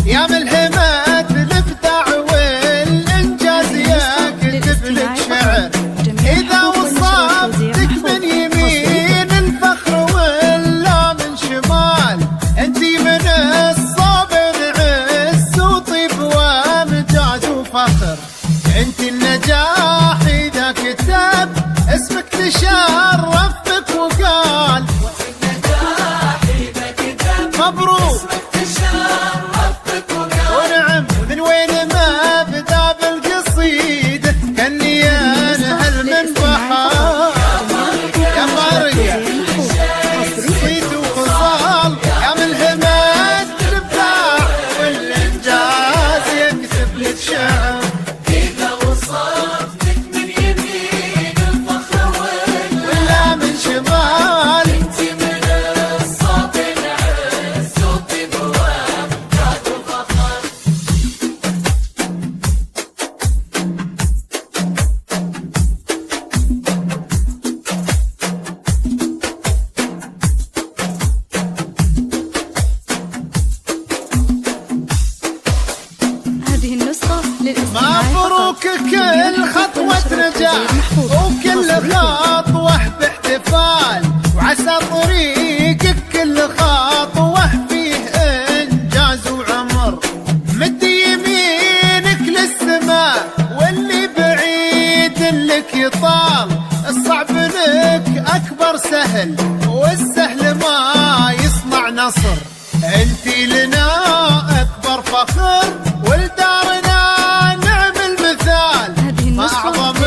يا ملهمات الابداع والانجاز يكتب لك شعر. اذا وصفتك من يمين الفخر ولا من شمال، انتي من الصابر عز وطيب وامجاد وفخر. انتي النجاح اذا كتب اسمك تشرف بك وقال مبروك. مبروك كل خطوة نجاح وكل خطوة باحتفال، وعسى طريقك كل خطوة فيه إنجاز وعمر. مد يمينك للسماء واللي بعيد لك يطال، الصعب لك أكبر سهل والسهل ما يصنع نصر. انتي لنا أكبر فخر ولدارنا نعم المثال، ما أعظم